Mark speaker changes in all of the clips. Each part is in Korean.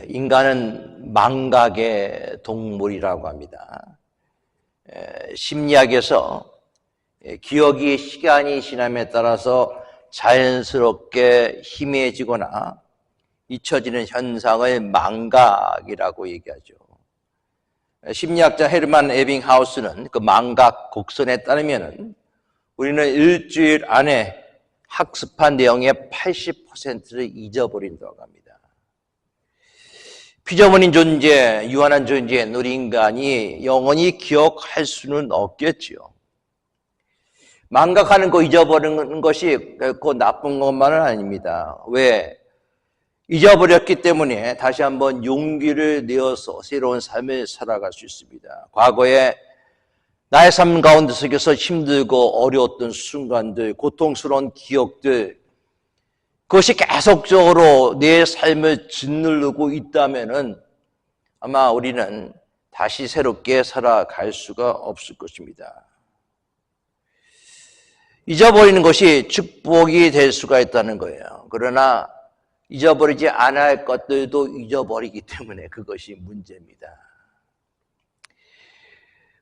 Speaker 1: 인간은 망각의 동물이라고 합니다. 심리학에서 기억이 시간이 지남에 따라서 자연스럽게 희미해지거나 잊혀지는 현상을 망각이라고 얘기하죠. 심리학자 헤르만 에빙하우스는 그 망각 곡선에 따르면 우리는 일주일 안에 학습한 내용의 80%를 잊어버린다고 합니다. 피조물인 존재, 유한한 존재인 우리 인간이 영원히 기억할 수는 없겠지요. 망각하는 거 잊어버리는 것이 결코 나쁜 것만은 아닙니다. 왜? 잊어버렸기 때문에 다시 한번 용기를 내어서 새로운 삶을 살아갈 수 있습니다. 과거에 나의 삶 가운데 속에서 힘들고 어려웠던 순간들, 고통스러운 기억들, 그것이 계속적으로 내 삶을 짓누르고 있다면은 아마 우리는 다시 새롭게 살아갈 수가 없을 것입니다. 잊어버리는 것이 축복이 될 수가 있다는 거예요. 그러나 잊어버리지 않아야 할 것들도 잊어버리기 때문에 그것이 문제입니다.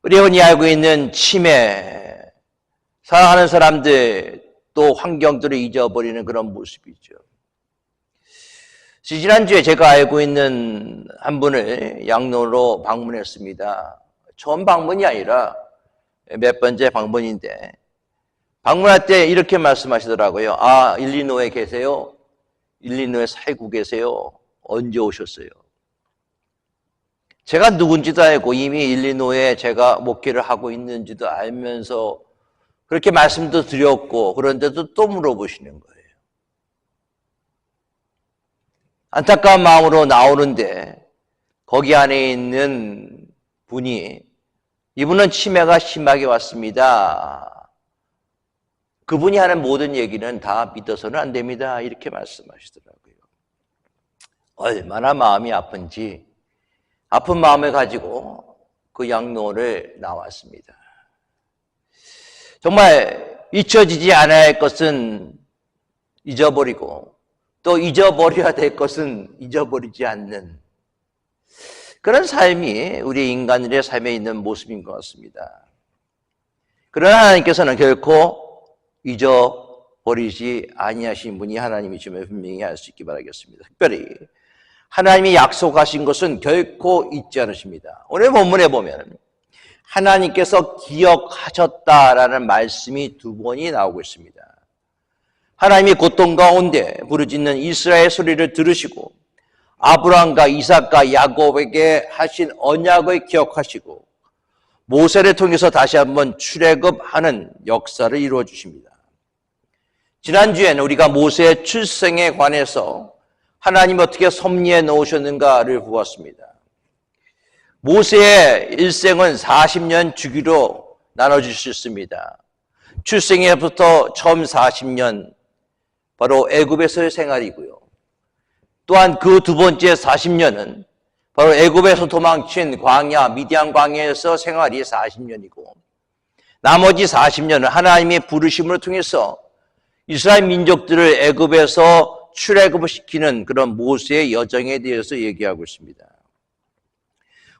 Speaker 1: 우리 흔히 알고 있는 치매, 사랑하는 사람들, 또 환경들을 잊어버리는 그런 모습이죠. 지난주에 제가 알고 있는 한 분을 양로로 방문했습니다. 처음 방문이 아니라 몇 번째 방문인데 방문할 때 이렇게 말씀하시더라고요. 아, 일리노이에 계세요? 일리노이에 살고 계세요? 언제 오셨어요? 제가 누군지도 알고 이미 일리노이에 제가 목회를 하고 있는지도 알면서 그렇게 말씀도 드렸고 그런데도 또 물어보시는 거예요. 안타까운 마음으로 나오는데 거기 안에 있는 분이 이분은 치매가 심하게 왔습니다. 그분이 하는 모든 얘기는 다 믿어서는 안 됩니다. 이렇게 말씀하시더라고요. 얼마나 마음이 아픈지 아픈 마음을 가지고 그 양로를 나왔습니다. 정말 잊혀지지 않아야 할 것은 잊어버리고 또 잊어버려야 될 것은 잊어버리지 않는 그런 삶이 우리 인간들의 삶에 있는 모습인 것 같습니다. 그러나 하나님께서는 결코 잊어버리지 아니하신 분이 하나님이심을 분명히 알 수 있기 바라겠습니다. 특별히 하나님이 약속하신 것은 결코 잊지 않으십니다. 오늘 본문에 보면 하나님께서 기억하셨다라는 말씀이 두 번이 나오고 있습니다. 하나님이 고통 가운데 부르짖는 이스라엘 소리를 들으시고 아브라함과 이삭과 야곱에게 하신 언약을 기억하시고 모세를 통해서 다시 한번 출애굽하는 역사를 이루어 주십니다. 지난주에는 우리가 모세의 출생에 관해서 하나님이 어떻게 섭리해 놓으셨는가를 보았습니다. 모세의 일생은 40년 주기로 나눠질 수 있습니다. 출생에부터 처음 40년 바로 애굽에서의 생활이고요. 또한 그 두 번째 40년은 바로 애굽에서 도망친 광야, 미디안 광야에서 생활이 40년이고 나머지 40년은 하나님의 부르심을 통해서 이스라엘 민족들을 애굽에서 출애굽을 시키는 그런 모세의 여정에 대해서 얘기하고 있습니다.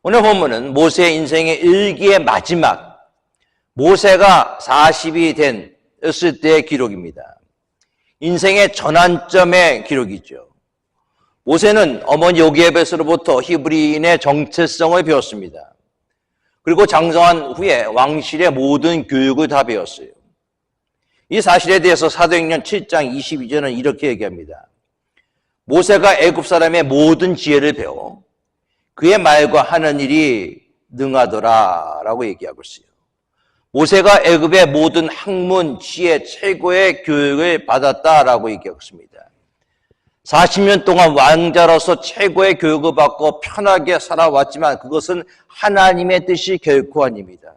Speaker 1: 오늘 본문은 모세의 인생의 일기의 마지막, 모세가 40이 됐을 때의 기록입니다. 인생의 전환점의 기록이죠. 모세는 어머니 요게벳으로부터 히브리인의 정체성을 배웠습니다. 그리고 장성한 후에 왕실의 모든 교육을 다 배웠어요. 이 사실에 대해서 사도행전 7장 22절은 이렇게 얘기합니다. 모세가 애굽 사람의 모든 지혜를 배워 그의 말과 하는 일이 능하더라 라고 얘기하고 있어요. 모세가 애굽의 모든 학문, 지혜, 최고의 교육을 받았다라고 얘기하고 있습니다. 40년 동안 왕자로서 최고의 교육을 받고 편하게 살아왔지만 그것은 하나님의 뜻이 결코 아닙니다.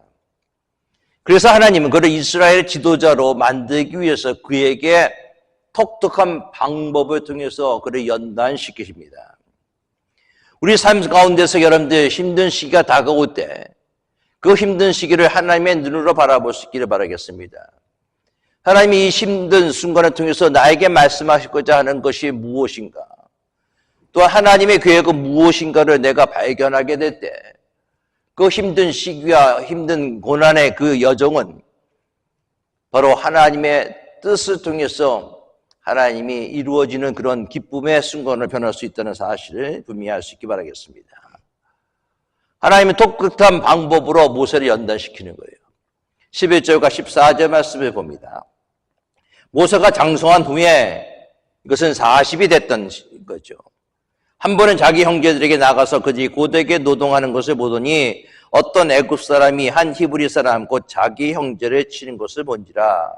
Speaker 1: 그래서 하나님은 그를 이스라엘 지도자로 만들기 위해서 그에게 독특한 방법을 통해서 그를 연단시키십니다. 우리 삶 가운데서 여러분들 힘든 시기가 다가올 때 그 힘든 시기를 하나님의 눈으로 바라볼 수 있기를 바라겠습니다. 하나님이 이 힘든 순간을 통해서 나에게 말씀하시고자 하는 것이 무엇인가? 또 하나님의 계획은 무엇인가를 내가 발견하게 될 때 그 힘든 시기와 힘든 고난의 그 여정은 바로 하나님의 뜻을 통해서 하나님이 이루어지는 그런 기쁨의 순간을 변할 수 있다는 사실을 분명히 알 수 있기 바라겠습니다. 하나님은 독특한 방법으로 모세를 연단시키는 거예요. 11절과 14절 말씀을 봅니다. 모세가 장성한 후에 이것은 40이 됐던 거죠. 한 번은 자기 형제들에게 나가서 그들이 고되게 노동하는 것을 보더니 어떤 애굽 사람이 한 히브리 사람 곧 자기 형제를 치는 것을 본지라.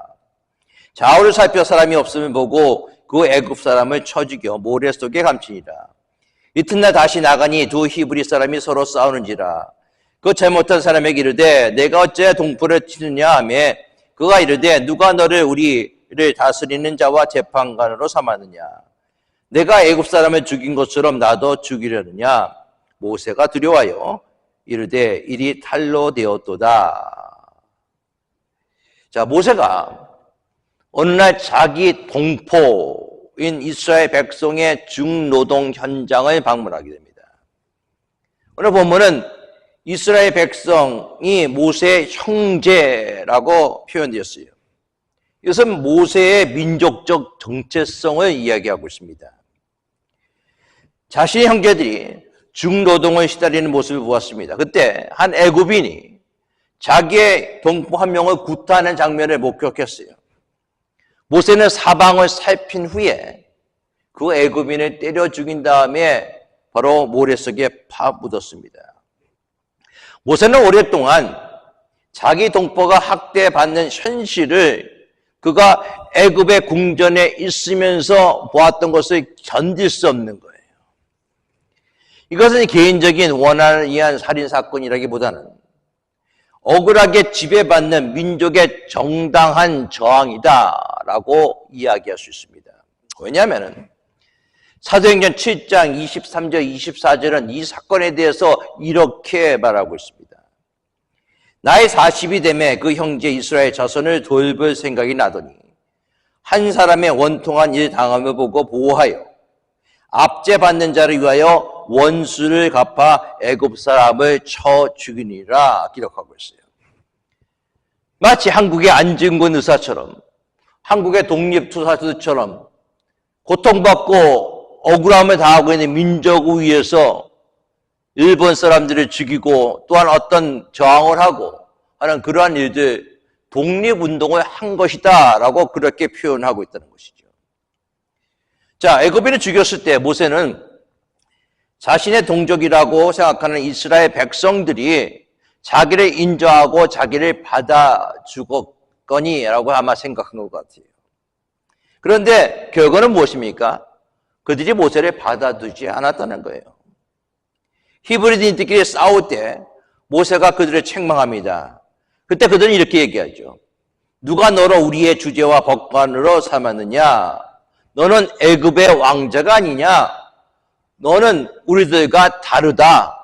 Speaker 1: 좌우를 살펴 사람이 없음을 보고 그 애굽 사람을 쳐 죽여 모래 속에 감추니라. 이튿날 다시 나가니 두 히브리 사람이 서로 싸우는지라. 그 잘못한 사람에게 이르되 내가 어째 동포를 치느냐 하며 그가 이르되 누가 너를 우리를 다스리는 자와 재판관으로 삼았느냐. 내가 애굽 사람을 죽인 것처럼 나도 죽이려느냐. 모세가 두려워하여 이르되 일이 탈로 되었도다. 자, 모세가 어느 날 자기 동포인 이스라엘 백성의 중노동 현장을 방문하게 됩니다. 오늘 본문은 이스라엘 백성이 모세의 형제라고 표현되었어요. 이것은 모세의 민족적 정체성을 이야기하고 있습니다. 자신의 형제들이 중노동을 시달리는 모습을 보았습니다. 그때 한 애굽인이 자기의 동포 한 명을 구타하는 장면을 목격했어요. 모세는 사방을 살핀 후에 그 애굽인을 때려 죽인 다음에 바로 모래 속에 파묻었습니다. 모세는 오랫동안 자기 동포가 학대받는 현실을 그가 애굽의 궁전에 있으면서 보았던 것을 견딜 수 없는 거예요. 이것은 개인적인 원한을 위한 살인사건이라기보다는 억울하게 지배받는 민족의 정당한 저항이다라고 이야기할 수 있습니다. 왜냐하면 사도행전 7장 23절, 24절은 이 사건에 대해서 이렇게 말하고 있습니다. 나이 40이 되매 그 형제 이스라엘 자손을 돌볼 생각이 나더니 한 사람의 원통한 일 당함을 보고 보호하여 압제받는 자를 위하여 원수를 갚아 애굽 사람을 쳐 죽이니라 기록하고 있어요. 마치 한국의 안중근 의사처럼 한국의 독립투사들처럼 고통받고 억울함을 당하고 있는 민족을 위해서 일본 사람들을 죽이고 또한 어떤 저항을 하고 하는 그러한 일들, 독립운동을 한 것이다 라고 그렇게 표현하고 있다는 것이죠. 자, 애굽인을 죽였을 때 모세는 자신의 동족이라고 생각하는 이스라엘 백성들이 자기를 인정하고 자기를 받아주겠거니라고 아마 생각한 것 같아요. 그런데 결과는 무엇입니까? 그들이 모세를 받아두지 않았다는 거예요. 히브리인들끼리 싸울 때 모세가 그들을 책망합니다. 그때 그들은 이렇게 얘기하죠. 누가 너를 우리의 주제와 법관으로 삼았느냐? 너는 애굽의 왕자가 아니냐? 너는 우리들과 다르다.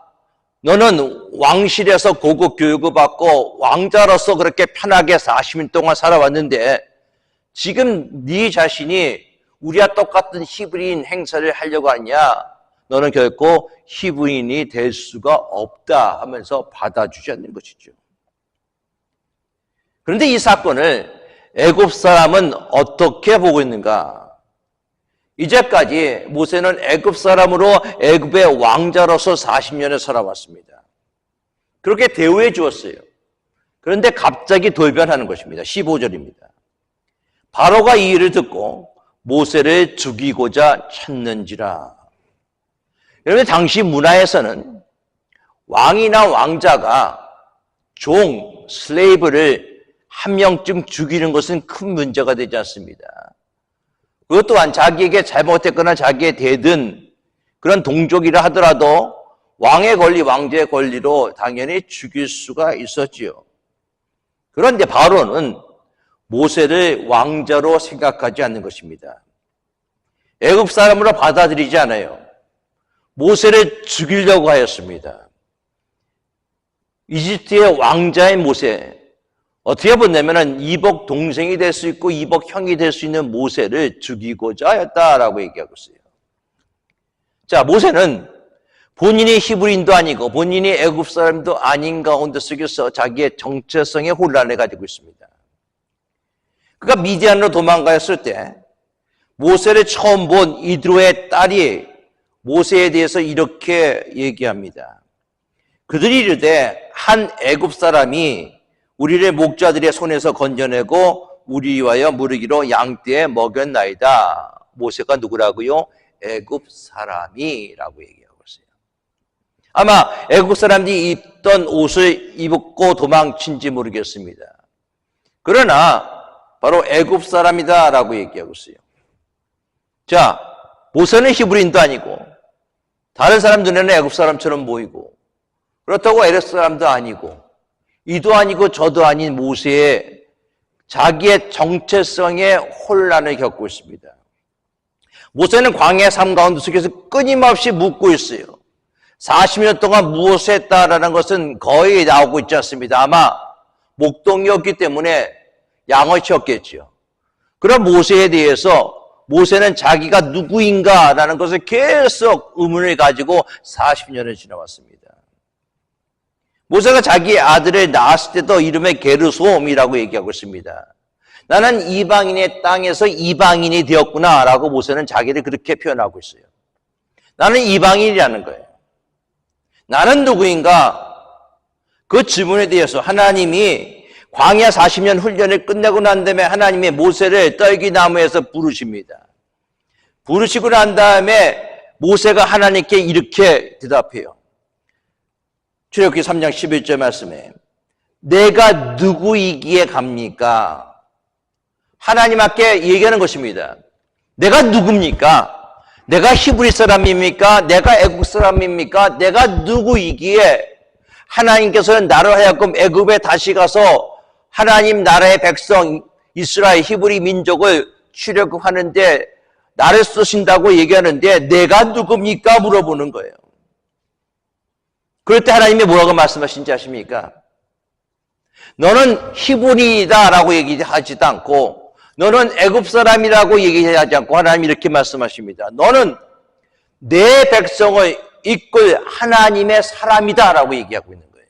Speaker 1: 너는 왕실에서 고급 교육을 받고 왕자로서 그렇게 편하게 40년 동안 살아왔는데 지금 네 자신이 우리와 똑같은 히브리인 행사를 하려고 하냐? 너는 결코 히브리인이 될 수가 없다 하면서 받아주지 않는 것이죠. 그런데 이 사건을 애굽 사람은 어떻게 보고 있는가? 이제까지 모세는 애굽 사람으로 애굽의 왕자로서 40년을 살아왔습니다. 그렇게 대우해 주었어요. 그런데 갑자기 돌변하는 것입니다. 15절입니다. 바로가 이 일을 듣고 모세를 죽이고자 쳤는지라. 여러분, 당시 문화에서는 왕이나 왕자가 종, 슬레이브를 한 명쯤 죽이는 것은 큰 문제가 되지 않습니다. 그것 또한 자기에게 잘못했거나 자기의 대든 그런 동족이라 하더라도 왕의 권리, 왕제의 권리로 당연히 죽일 수가 있었지요. 그런데 바로는 모세를 왕자로 생각하지 않는 것입니다. 애굽 사람으로 받아들이지 않아요. 모세를 죽이려고 하였습니다. 이집트의 왕자인 모세, 어떻게 보냐면 이복 동생이 될 수 있고 이복 형이 될 수 있는 모세를 죽이고자 하였다라고 얘기하고 있어요. 자, 모세는 본인이 히브리인도 아니고 본인이 애굽 사람도 아닌 가운데 속에서 자기의 정체성의 혼란을 가지고 있습니다. 그가 미디안으로 도망갔을 때 모세를 처음 본 이드로의 딸이 모세에 대해서 이렇게 얘기합니다. 그들이 이르되 한 애굽 사람이 우리를 목자들의 손에서 건져내고 우리 위하여 무르기로 양떼에 먹였나이다. 모세가 누구라고요? 애굽 사람이라고 얘기하고 있어요. 아마 애굽 사람들이 입던 옷을 입고 도망친지 모르겠습니다. 그러나 바로 애굽 사람이다라고 얘기하고 있어요. 자, 모세는 히브리인도 아니고 다른 사람 눈에는 애굽 사람처럼 보이고 그렇다고 에레 사람도 아니고 이도 아니고 저도 아닌 모세의 자기의 정체성의 혼란을 겪고 있습니다. 모세는 광야 삶 가운데 속에서 끊임없이 묻고 있어요. 40년 동안 무엇을 했다라는 것은 거의 나오고 있지 않습니다. 아마 목동이었기 때문에 양을 키웠겠죠. 그런 모세에 대해서 모세는 자기가 누구인가라는 것을 계속 의문을 가지고 40년을 지나왔습니다. 모세가 자기 아들을 낳았을 때도 이름을 게르솜이라고 얘기하고 있습니다. 나는 이방인의 땅에서 이방인이 되었구나라고 모세는 자기를 그렇게 표현하고 있어요. 나는 이방인이라는 거예요. 나는 누구인가? 그 질문에 대해서 하나님이 광야 40년 훈련을 끝내고 난 다음에 하나님의 모세를 떨기나무에서 부르십니다. 부르시고 난 다음에 모세가 하나님께 이렇게 대답해요. 출애굽기 3장 11절 말씀에 내가 누구이기에 갑니까? 하나님 앞에 얘기하는 것입니다. 내가 누굽니까? 내가 히브리 사람입니까? 내가 애국 사람입니까? 내가 누구이기에 하나님께서는 나를 하여금 애굽에 다시 가서 하나님 나라의 백성 이스라엘 히브리 민족을 출애굽하는데 나를 쓰신다고 얘기하는데 내가 누굽니까? 물어보는 거예요. 그럴 때 하나님이 뭐라고 말씀하신지 아십니까? 너는 히브리다라고 얘기하지도 않고 너는 애굽 사람이라고 얘기하지 않고 하나님이 이렇게 말씀하십니다. 너는 내 백성을 이끌 하나님의 사람이다라고 얘기하고 있는 거예요.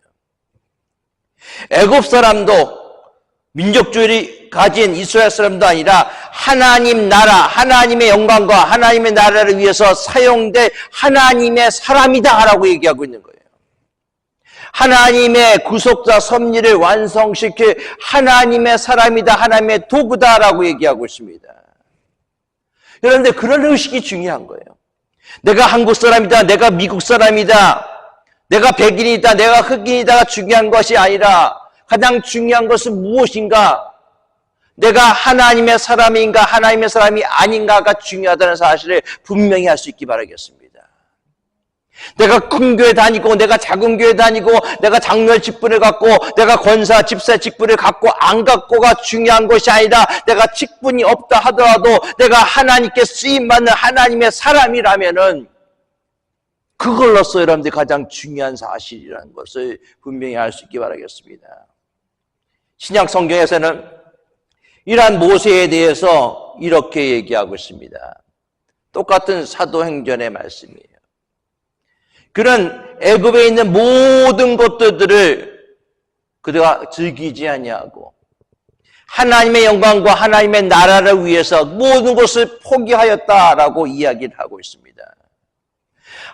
Speaker 1: 애굽 사람도 민족주의를 가진 이스라엘 사람도 아니라 하나님 나라, 하나님의 영광과 하나님의 나라를 위해서 사용될 하나님의 사람이다라고 얘기하고 있는 거예요. 하나님의 구속자 섭리를 완성시킬 하나님의 사람이다, 하나님의 도구다라고 얘기하고 있습니다. 그런데 그런 의식이 중요한 거예요. 내가 한국 사람이다, 내가 미국 사람이다, 내가 백인이다, 내가 흑인이다가 중요한 것이 아니라 가장 중요한 것은 무엇인가? 내가 하나님의 사람인가 하나님의 사람이 아닌가가 중요하다는 사실을 분명히 할 수 있기 바라겠습니다. 내가 큰 교회 다니고 내가 작은 교회 다니고 내가 장로의 직분을 갖고 내가 권사 집사 직분을 갖고 안 갖고가 중요한 것이 아니라 내가 직분이 없다 하더라도 내가 하나님께 쓰임받는 하나님의 사람이라면은 그걸로써 여러분들이 가장 중요한 사실이라는 것을 분명히 알 수 있기 바라겠습니다. 신약 성경에서는 이러한 모세에 대해서 이렇게 얘기하고 있습니다. 똑같은 사도행전의 말씀이에요. 그런 애굽에 있는 모든 것들을 그가 즐기지 아니하고 하나님의 영광과 하나님의 나라를 위해서 모든 것을 포기하였다라고 이야기를 하고 있습니다.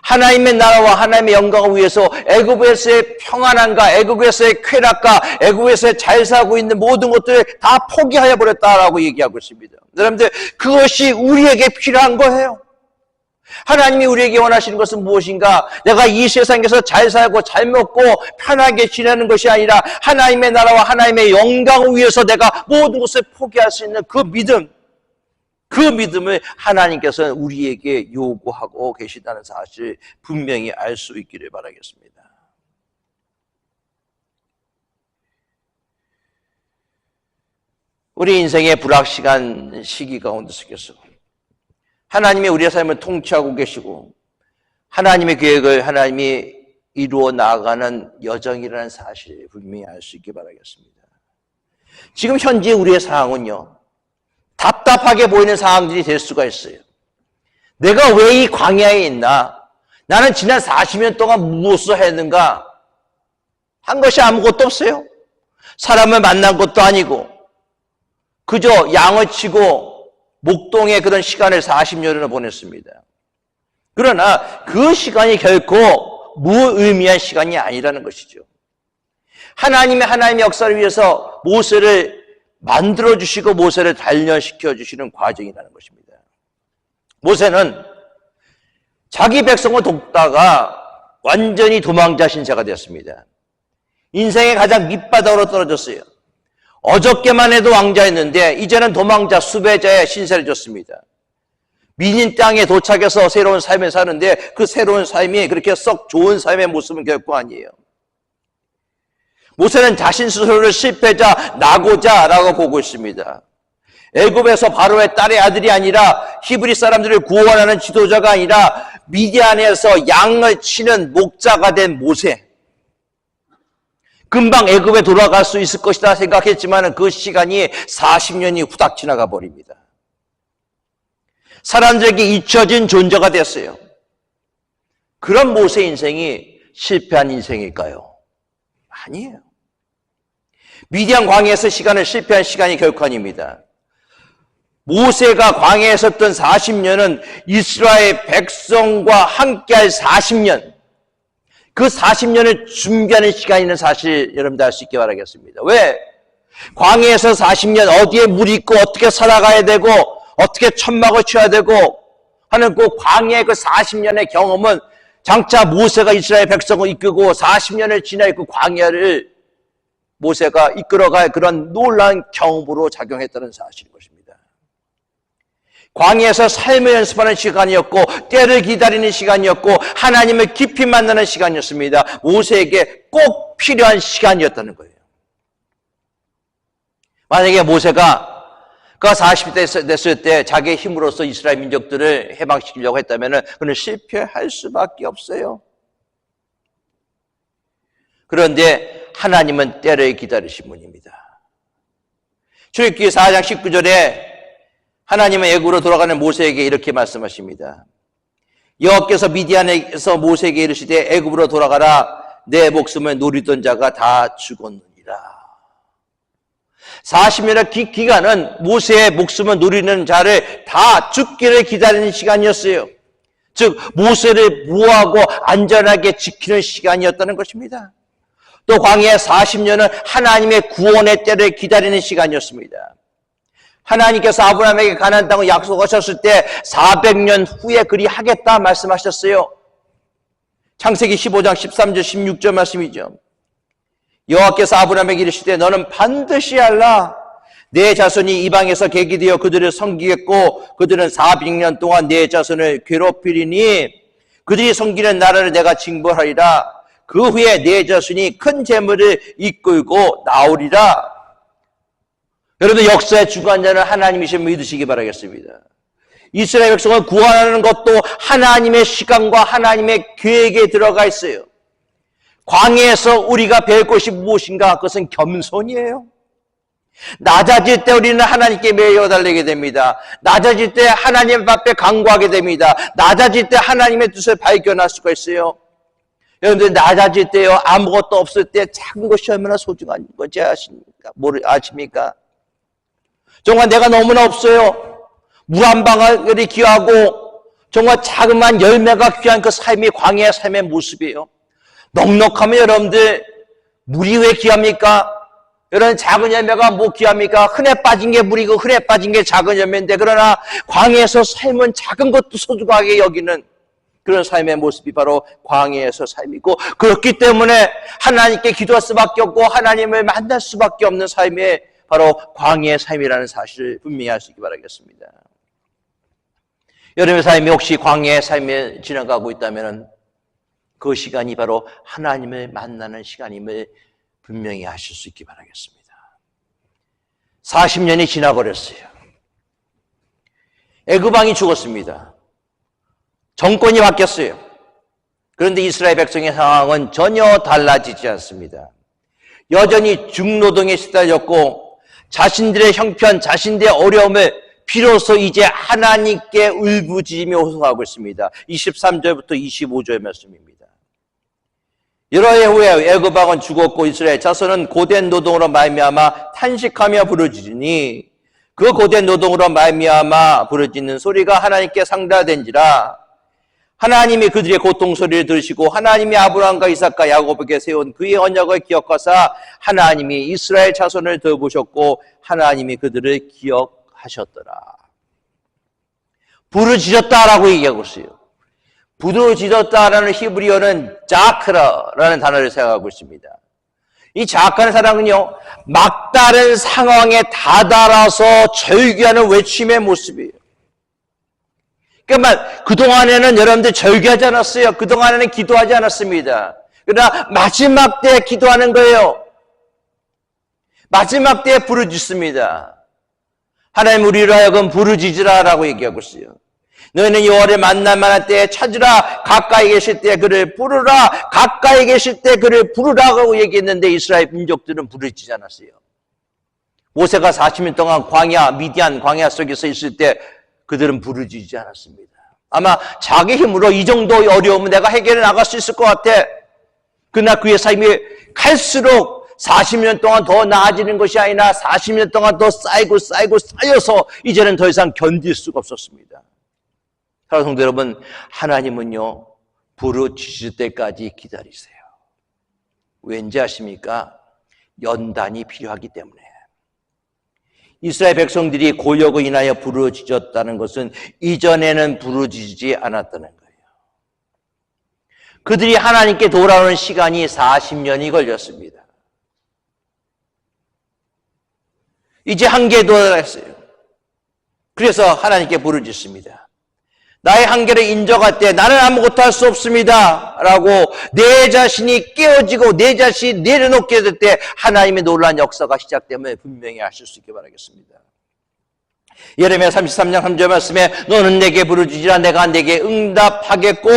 Speaker 1: 하나님의 나라와 하나님의 영광을 위해서 애굽에서의 평안함과 애굽에서의 쾌락과 애굽에서 잘 살고 있는 모든 것들을 다 포기하여 버렸다라고 얘기하고 있습니다. 여러분들 그것이 우리에게 필요한 거예요. 하나님이 우리에게 원하시는 것은 무엇인가? 내가 이 세상에서 잘 살고 잘 먹고 편하게 지내는 것이 아니라 하나님의 나라와 하나님의 영광을 위해서 내가 모든 것을 포기할 수 있는 그 믿음, 그 믿음을 하나님께서는 우리에게 요구하고 계시다는 사실을 분명히 알 수 있기를 바라겠습니다. 우리 인생의 불확실한 시기 가운데 속에서 하나님이 우리의 삶을 통치하고 계시고 하나님의 계획을 하나님이 이루어 나아가는 여정이라는 사실을 분명히 알 수 있기 바라겠습니다. 지금 현재 우리의 상황은요, 답답하게 보이는 상황들이 될 수가 있어요. 내가 왜 이 광야에 있나? 나는 지난 40년 동안 무엇을 했는가? 한 것이 아무것도 없어요. 사람을 만난 것도 아니고 그저 양을 치고 목동의 그런 시간을 40년을 보냈습니다. 그러나 그 시간이 결코 무의미한 시간이 아니라는 것이죠. 하나님의 역사를 위해서 모세를 만들어주시고 모세를 단련시켜 주시는 과정이라는 것입니다. 모세는 자기 백성을 돕다가 완전히 도망자 신세가 되었습니다. 인생의 가장 밑바닥으로 떨어졌어요. 어저께만 해도 왕자였는데 이제는 도망자, 수배자의 신세를 졌습니다. 미닌 땅에 도착해서 새로운 삶을 사는데 그 새로운 삶이 그렇게 썩 좋은 삶의 모습은 결코 아니에요. 모세는 자신 스스로를 실패자, 낙오자라고 보고 있습니다. 애굽에서 바로의 딸의 아들이 아니라 히브리 사람들을 구원하는 지도자가 아니라 미디안에서 양을 치는 목자가 된 모세. 금방 애굽에 돌아갈 수 있을 것이다 생각했지만 그 시간이 40년이 후딱 지나가 버립니다. 사람들에게 잊혀진 존재가 됐어요. 그런 모세 인생이 실패한 인생일까요? 아니에요. 미디안 광야에서 실패한 시간이 결코 아닙니다. 모세가 광야에 있었던 40년은 이스라엘 백성과 함께할 40년, 그 40년을 준비하는 시간이라는 사실 여러분들 알 수 있게 바라겠습니다. 왜? 광야에서 40년 어디에 물이 있고 어떻게 살아가야 되고 어떻게 천막을 쳐야 되고 하는 그 광야의 그 40년의 경험은 장차 모세가 이스라엘 백성을 이끌고 40년을 지나 그 광야를 모세가 이끌어갈 그런 놀라운 경험으로 작용했다는 사실인 것입니다. 광야에서 삶을 연습하는 시간이었고 때를 기다리는 시간이었고 하나님을 깊이 만나는 시간이었습니다. 모세에게 꼭 필요한 시간이었다는 거예요. 만약에 모세가 그 40대 됐을 때 자기의 힘으로써 이스라엘 민족들을 해방시키려고 했다면 그는 실패할 수밖에 없어요. 그런데 하나님은 때를 기다리신 분입니다. 출애굽기 4장 19절에 하나님은 애굽으로 돌아가는 모세에게 이렇게 말씀하십니다. 여호와께서 미디안에서 모세에게 이르시되 애굽으로 돌아가라. 내 목숨을 노리던 자가 다 죽었느니라. 40년의 기간은 모세의 목숨을 노리는 자를 다 죽기를 기다리는 시간이었어요. 즉 모세를 보호하고 안전하게 지키는 시간이었다는 것입니다. 또 광야의 40년은 하나님의 구원의 때를 기다리는 시간이었습니다. 하나님께서 아브라함에게 가나안 땅을 약속하셨을 때 400년 후에 그리 하겠다 말씀하셨어요. 창세기 15장 13절 16절 말씀이죠. 여호와께서 아브라함에게 이르시되 너는 반드시 알라. 내 자손이 이방에서 객이 되어 그들을 섬기겠고 그들은 400년 동안 내 자손을 괴롭히리니 그들이 섬기는 나라를 내가 징벌하리라. 그 후에 내 자손이 큰 재물을 이끌고 나오리라. 여러분 역사의 주관자는 하나님이심을 믿으시기 바라겠습니다. 이스라엘 백성을 구원하는 것도 하나님의 시간과 하나님의 계획에 들어가 있어요. 광야에서 우리가 배울 것이 무엇인가? 그것은 겸손이에요. 낮아질 때 우리는 하나님께 매여 달리게 됩니다. 낮아질 때 하나님 앞에 간구하게 됩니다. 낮아질 때 하나님의 뜻을 발견할 수가 있어요. 여러분들 낮아질 때요 아무것도 없을 때 작은 것이 얼마나 소중한 건지 아십니까? 정말 내가 너무나 없어요. 물 한 방울이 귀하고 정말 자그마한 열매가 귀한 그 삶이 광야의 삶의 모습이에요. 넉넉하면 여러분들 물이 왜 귀합니까? 여러분 작은 열매가 뭐 귀합니까? 흔해 빠진 게 물이고 흔해 빠진 게 작은 열매인데 그러나 광야에서 삶은 작은 것도 소중하게 여기는 그런 삶의 모습이 바로 광야에서 삶이고 그렇기 때문에 하나님께 기도할 수밖에 없고 하나님을 만날 수밖에 없는 삶이 바로 광야의 삶이라는 사실을 분명히 알 수 있기 바라겠습니다. 여러분의 삶이 혹시 광야의 삶에 지나가고 있다면 그 시간이 바로 하나님을 만나는 시간임을 분명히 아실 수 있기 바라겠습니다. 40년이 지나버렸어요. 애굽 왕이 죽었습니다. 정권이 바뀌었어요. 그런데 이스라엘 백성의 상황은 전혀 달라지지 않습니다. 여전히 중노동에 시달렸고 자신들의 형편, 자신들의 어려움을 비로소 이제 하나님께 울부짖으며 호소하고 있습니다. 23절부터 25절 말씀입니다. 여러 해 후에 애굽 왕은 죽었고 이스라엘 자손은 고된 노동으로 말미암아 탄식하며 부르짖으니 그 고된 노동으로 말미암아 부르짖는 소리가 하나님께 상달된지라. 하나님이 그들의 고통 소리를 들으시고 하나님이 아브라함과 이삭과 야곱에게 세운 그의 언약을 기억하사 하나님이 이스라엘 자손을 돌보셨고 하나님이 그들을 기억하셨더라. 부르짖었다라고 얘기하고 있어요. 부르짖었다라는 히브리어는 자크라라는 단어를 사용하고 있습니다. 이 자악하는 사람은요, 막다른 상황에 다다라서 절규하는 외침의 모습이에요. 그러니까 그동안에는 여러분들 절규하지 않았어요. 그동안에는 기도하지 않았습니다. 그러나 마지막 때에 기도하는 거예요. 마지막 때에 부르짖습니다. 하나님 우리로 하여금 부르짖으라라고 얘기하고 있어요. 너희는 여호와를 만날 만한 때에 찾으라. 가까이 계실 때 그를 부르라. 가까이 계실 때 그를 부르라고 얘기했는데 이스라엘 민족들은 부르짖지 않았어요. 모세가 40년 동안 미디안 광야 속에서 있을 때 그들은 부르짖지 않았습니다. 아마 자기 힘으로 이 정도 어려우면 내가 해결해 나갈 수 있을 것 같아. 그러나 그의 삶이 갈수록 40년 동안 더 나아지는 것이 아니라 40년 동안 더 쌓여서 이제는 더 이상 견딜 수가 없었습니다. 사랑하는 성도 여러분, 하나님은요, 부르짖을 때까지 기다리세요. 왠지 아십니까? 연단이 필요하기 때문에. 이스라엘 백성들이 고역으로 인하여 부르짖었다는 것은 이전에는 부르짖지 않았다는 거예요. 그들이 하나님께 돌아오는 시간이 40년이 걸렸습니다. 이제 한계에 도달했어요. 그래서 하나님께 부르짖습니다. 나의 한계를 인정할 때 나는 아무것도 할 수 없습니다 라고 내 자신이 깨어지고 내 자신이 내려놓게 될 때 하나님의 놀라운 역사가 시작되면 분명히 아실 수 있게 바라겠습니다. 예레미야 33장 3절 말씀에 너는 내게 부르짖으라 내가 내게 응답하겠고,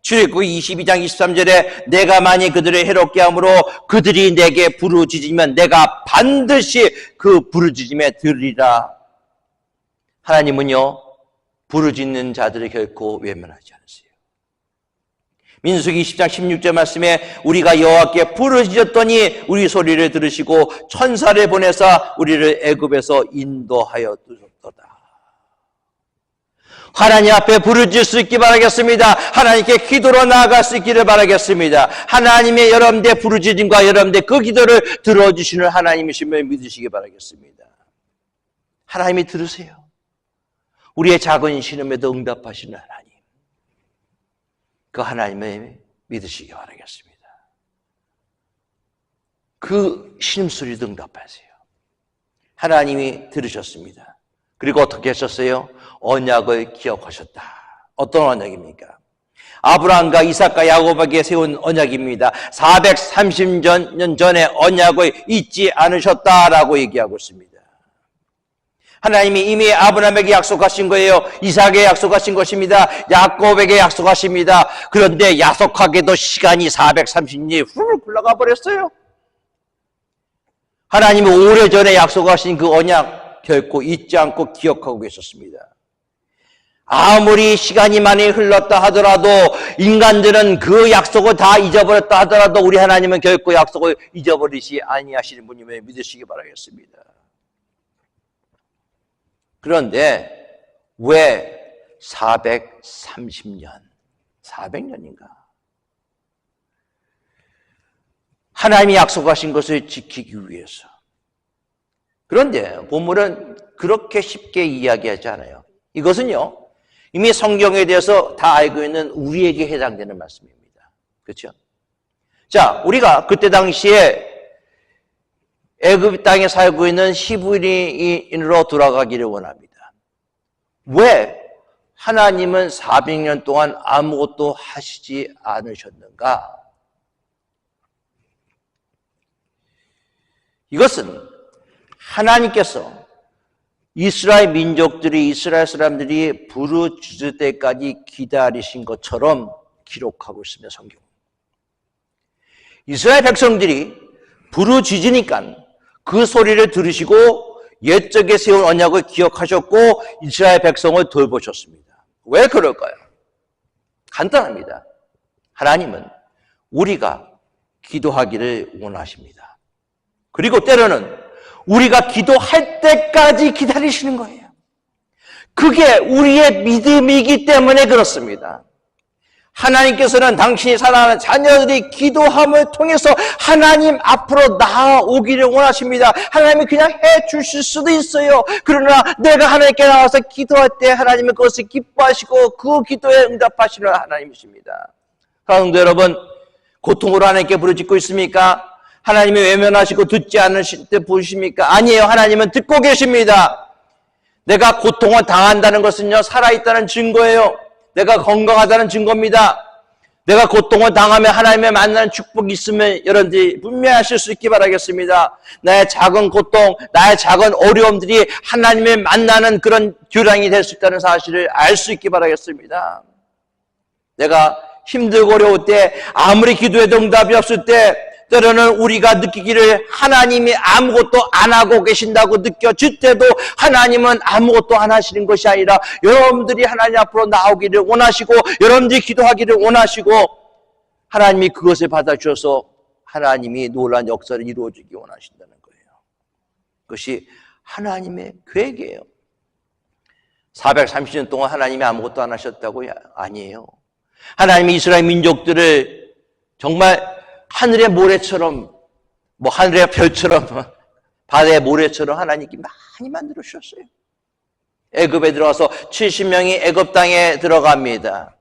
Speaker 1: 출애굽기 22장 23절에 내가 만일 그들을 해롭게 함으로 그들이 내게 부르짖으면 내가 반드시 그 부르짖음에 들으리라. 하나님은요, 부르짖는 자들을 결코 외면하지 않으세요. 민수기 20장 16절 말씀에 우리가 여호와께 부르짖었더니 우리 소리를 들으시고 천사를 보내사 우리를 애굽에서 인도하여 두셨도다. 하나님 앞에 부르짖을 수 있기 바라겠습니다. 하나님께 기도로 나아갈 수 있기를 바라겠습니다. 하나님의 여러분들의 부르짖음과 여러분들의 그 기도를 들어주시는 하나님이심을 믿으시기 바라겠습니다. 하나님이 들으세요. 우리의 작은 신음에도 응답하시는 하나님, 그 하나님을 믿으시기 바라겠습니다. 그 신음소리도 응답하세요. 하나님이 들으셨습니다. 그리고 어떻게 하셨어요? 언약을 기억하셨다. 어떤 언약입니까? 아브라함과 이삭과 야곱에게 세운 언약입니다. 430년 전에 언약을 잊지 않으셨다라고 얘기하고 있습니다. 하나님이 이미 아브라함에게 약속하신 거예요. 이삭에게 약속하신 것입니다. 야곱에게 약속하십니다. 그런데 야속하게도 시간이 430년이 훌 흘러가 버렸어요. 하나님이 오래전에 약속하신 그 언약 결코 잊지 않고 기억하고 계셨습니다. 아무리 시간이 많이 흘렀다 하더라도 인간들은 그 약속을 다 잊어버렸다 하더라도 우리 하나님은 결코 약속을 잊어버리지 아니하시는 분임을 믿으시기 바라겠습니다. 그런데 왜 430년, 400년인가? 하나님이 약속하신 것을 지키기 위해서. 그런데 본문은 그렇게 쉽게 이야기하지 않아요. 이것은요, 이미 성경에 대해서 다 알고 있는 우리에게 해당되는 말씀입니다. 그렇죠? 자, 우리가 그때 당시에 애굽 땅에 살고 있는 히브리인으로 돌아가기를 원합니다. 왜 하나님은 400년 동안 아무것도 하시지 않으셨는가? 이것은 하나님께서 이스라엘 민족들이, 이스라엘 사람들이 부르짖을 때까지 기다리신 것처럼 기록하고 있습니다, 성경. 이스라엘 백성들이 부르짖으니까 그 소리를 들으시고 옛적에 세운 언약을 기억하셨고 이스라엘 백성을 돌보셨습니다. 왜 그럴까요? 간단합니다. 하나님은 우리가 기도하기를 원하십니다. 그리고 때로는 우리가 기도할 때까지 기다리시는 거예요. 그게 우리의 믿음이기 때문에 그렇습니다. 하나님께서는 당신이 사랑하는 자녀들이 기도함을 통해서 하나님 앞으로 나아오기를 원하십니다. 하나님이 그냥 해 주실 수도 있어요. 그러나 내가 하나님께 나와서 기도할 때 하나님은 그것을 기뻐하시고 그 기도에 응답하시는 하나님이십니다. 사랑하는 여러분, 고통으로 하나님께 부르짖고 있습니까? 하나님이 외면하시고 듣지 않으실 때 보십니까? 아니에요. 하나님은 듣고 계십니다. 내가 고통을 당한다는 것은요, 살아있다는 증거예요. 내가 건강하다는 증거입니다. 내가 고통을 당하면 하나님의 만나는 축복이 있으면 여러분들이 분명하실 수 있기 바라겠습니다. 나의 작은 고통, 나의 작은 어려움들이 하나님의 만나는 그런 교량이 될 수 있다는 사실을 알 수 있기 바라겠습니다. 내가 힘들고 어려울 때, 아무리 기도해도 응답이 없을 때, 때로는 우리가 느끼기를 하나님이 아무것도 안 하고 계신다고 느껴질 때도 하나님은 아무것도 안 하시는 것이 아니라 여러분들이 하나님 앞으로 나오기를 원하시고 여러분들이 기도하기를 원하시고 하나님이 그것을 받아주셔서 하나님이 놀라운 역사를 이루어주기 원하신다는 거예요. 그것이 하나님의 계획이에요. 430년 동안 하나님이 아무것도 안 하셨다고? 아니에요. 하나님이 이스라엘 민족들을 정말 하늘의 모래처럼, 하늘의 별처럼, 바다의 모래처럼 하나님께 많이 만들어 주셨어요. 애굽에 들어가서 70명이 애굽 땅에 들어갑니다.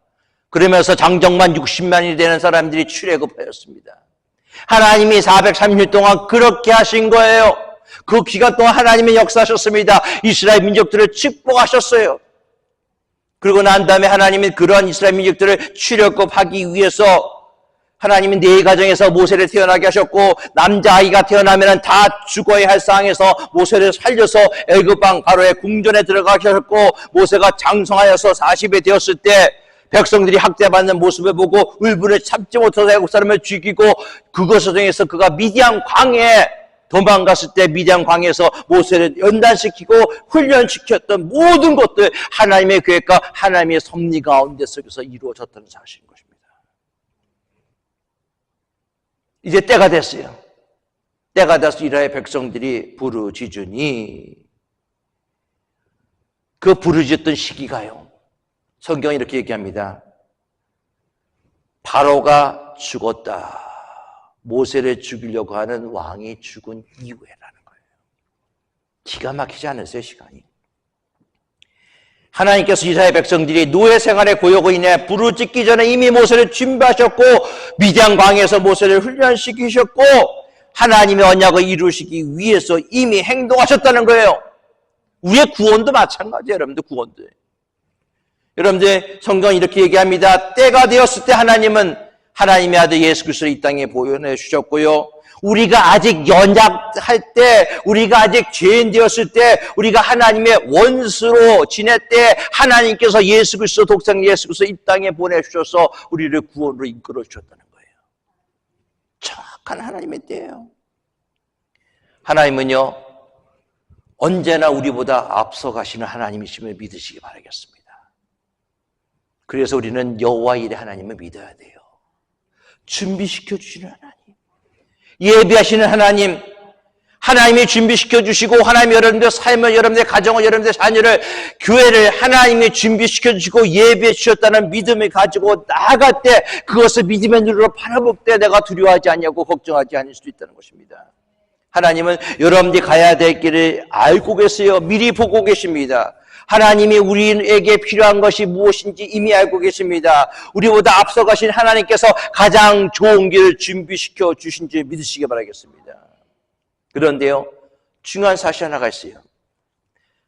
Speaker 1: 그러면서 장정만 60만이 되는 사람들이 출애굽하였습니다. 하나님이 430년 동안 그렇게 하신 거예요. 그 기간 동안 하나님의 역사하셨습니다. 이스라엘 민족들을 축복하셨어요. 그리고 난 다음에 하나님이 그러한 이스라엘 민족들을 출애굽하기 위해서 하나님은 네 가정에서 모세를 태어나게 하셨고 남자아이가 태어나면 다 죽어야 할 상황에서 모세를 살려서 애굽 왕 바로의 궁전에 들어가게 하셨고 모세가 장성하여서 40이 되었을 때 백성들이 학대받는 모습을 보고 울분을 참지 못해서 애굽 사람을 죽이고 그것을 통해서 그가 미디안 광야에 도망갔을 때 미디안 광야에서 모세를 연단시키고 훈련시켰던 모든 것들 하나님의 계획과 하나님의 섭리 가운데 속에서 이루어졌다는 사실인 것입니다. 이제 때가 됐어요. 때가 돼서 이스라엘 백성들이 부르짖으니 그 부르짖던 시기가요. 성경이 이렇게 얘기합니다. 바로가 죽었다. 모세를 죽이려고 하는 왕이 죽은 이후에라는 거예요. 기가 막히지 않으세요, 시간이? 하나님께서 이스라엘 백성들이 노예 생활의 고역으로 인해 부르짖기 전에 이미 모세를 준비하셨고 미디안 광야에서 모세를 훈련시키셨고 하나님의 언약을 이루시기 위해서 이미 행동하셨다는 거예요. 우리의 구원도 마찬가지예요. 여러분들 구원도. 여러분들 성경이 이렇게 얘기합니다. 때가 되었을 때 하나님은 하나님의 아들 예수 그리스도를 이 땅에 보여내 주셨고요. 우리가 아직 연약할 때, 우리가 아직 죄인 되었을 때, 우리가 하나님의 원수로 지낼 때 하나님께서 예수 그리스도 독생 예수 그리스도 이 땅에 보내주셔서 우리를 구원으로 이끌어 주셨다는 거예요. 정확한 하나님의 때예요. 하나님은요 언제나 우리보다 앞서가시는 하나님이심을 믿으시기 바라겠습니다. 그래서 우리는 여호와 일의 하나님을 믿어야 돼요. 준비시켜 주시는 하나님, 예비하시는 하나님, 하나님이 준비시켜 주시고 하나님이 여러분들의 삶을, 여러분들의 가정을, 여러분들의 자녀를, 교회를 하나님이 준비시켜 주시고 예비해 주셨다는 믿음을 가지고 나아갈 때 그것을 믿음의 눈으로 바라볼 때 내가 두려워하지 않냐고 걱정하지 않을 수도 있다는 것입니다. 하나님은 여러분들이 가야 될 길을 알고 계세요. 미리 보고 계십니다. 하나님이 우리에게 필요한 것이 무엇인지 이미 알고 계십니다. 우리보다 앞서가신 하나님께서 가장 좋은 길을 준비시켜 주신 줄 믿으시기 바라겠습니다. 그런데요, 중요한 사실 하나가 있어요.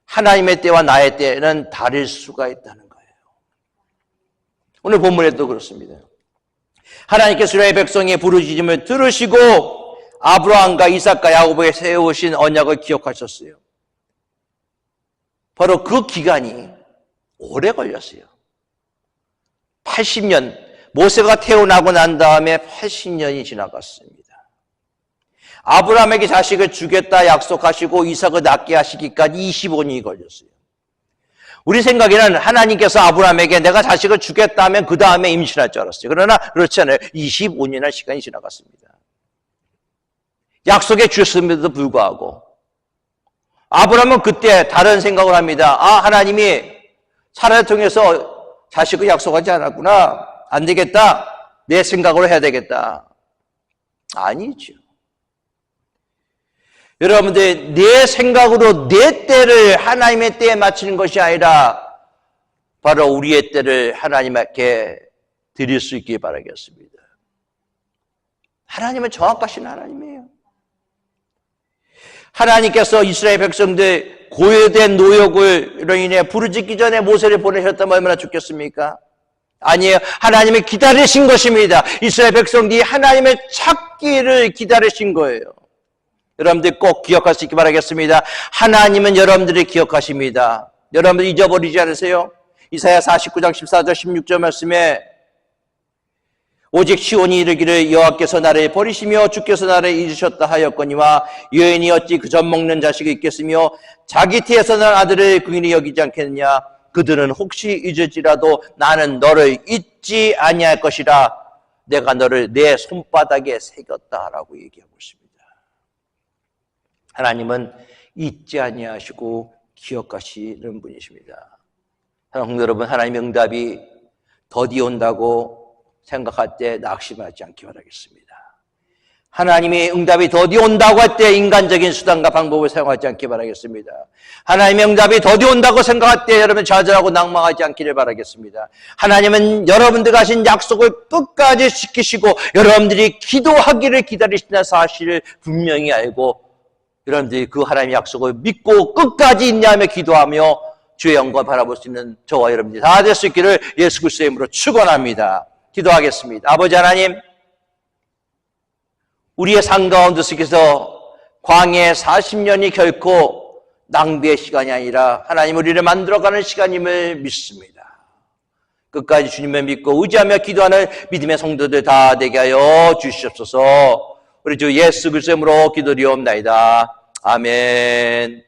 Speaker 1: 하나님의 때와 나의 때는 다를 수가 있다는 거예요. 오늘 본문에도 그렇습니다. 하나님께서 이스라엘 백성의 부르짖음을 들으시고 아브라함과 이삭과 야곱에게 세우신 언약을 기억하셨어요. 바로 그 기간이 오래 걸렸어요. 80년, 모세가 태어나고 난 다음에 80년이 지나갔습니다. 아브라함에게 자식을 주겠다 약속하시고 이삭을 낳게 하시기까지 25년이 걸렸어요. 우리 생각에는 하나님께서 아브라함에게 내가 자식을 주겠다 하면 그 다음에 임신할 줄 알았어요. 그러나 그렇지 않아요. 25년의 시간이 지나갔습니다. 약속해 주셨음에도 불구하고 아브라함은 그때 다른 생각을 합니다. 하나님이 사라를 통해서 자식을 약속하지 않았구나. 안 되겠다. 내 생각으로 해야 되겠다. 아니죠. 여러분들, 내 생각으로 내 때를 하나님의 때에 맞추는 것이 아니라 바로 우리의 때를 하나님께 드릴 수 있길 바라겠습니다. 하나님은 정확하신 하나님이에요. 하나님께서 이스라엘 백성들 고요된 노역으로 인해 부르짖기 전에 모세를 보내셨다면 얼마나 좋겠습니까? 아니에요. 하나님이 기다리신 것입니다. 이스라엘 백성들이 하나님의 찾기를 기다리신 거예요. 여러분들 꼭 기억할 수 있기 바라겠습니다. 하나님은 여러분들을 기억하십니다. 여러분들 잊어버리지 않으세요? 이사야 49장 14절 16절 말씀에 오직 시온이 이르기를 여호와께서 나를 버리시며 주께서 나를 잊으셨다 하였거니와 여인이 어찌 그 젖 먹는 자식이 있겠으며 자기 태에서 난 아들을 긍휼히 여기지 않겠느냐. 그들은 혹시 잊을지라도 나는 너를 잊지 아니할 것이라. 내가 너를 내 손바닥에 새겼다라고 얘기하고 있습니다. 하나님은 잊지 아니하시고 기억하시는 분이십니다. 사랑하는 여러분, 하나님의 응답이 더디 온다고 생각할 때 낙심하지 않기 바라겠습니다. 하나님의 응답이 더디 온다고 할 때 인간적인 수단과 방법을 사용하지 않기 바라겠습니다. 하나님의 응답이 더디 온다고 생각할 때 여러분 좌절하고 낭망하지 않기를 바라겠습니다. 하나님은 여러분들과 하신 약속을 끝까지 지키시고 여러분들이 기도하기를 기다리시는 사실을 분명히 알고 여러분들이 그 하나님의 약속을 믿고 끝까지 인내하며 기도하며 주의 영광을 바라볼 수 있는 저와 여러분들이 다 될 수 있기를 예수 그리스도의 이름으로 축원합니다. 기도하겠습니다. 아버지 하나님, 우리의 삶 가운데 속에서 광야의 40년이 결코 낭비의 시간이 아니라 하나님 우리를 만들어가는 시간임을 믿습니다. 끝까지 주님을 믿고 의지하며 기도하는 믿음의 성도들 다 되게 하여 주시옵소서. 우리 주 예수 그리스도의 이름으로 기도드리옵나이다. 아멘.